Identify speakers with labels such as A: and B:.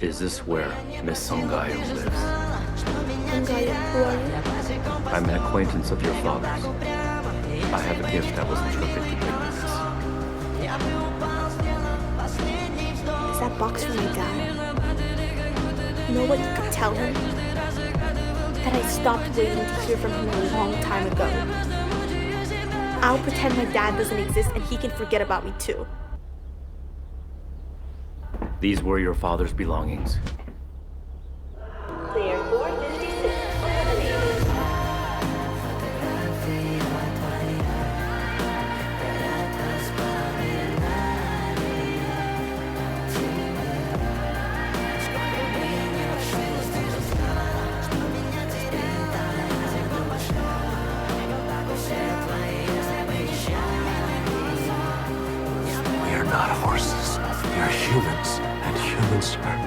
A: Is this where Miss Songayo lives?
B: Songayo, who are you?
A: I'm an acquaintance of your father's. I have a gift that was perfect to bring you this.
B: Is that box for my dad? You know what you could tell him? That I stopped waiting to hear from him a long time ago. I'll pretend my dad doesn't exist and he can forget about me too.
A: These were your father's belongings.
B: Clear 456.
C: We are not horses. We are humans, and humans are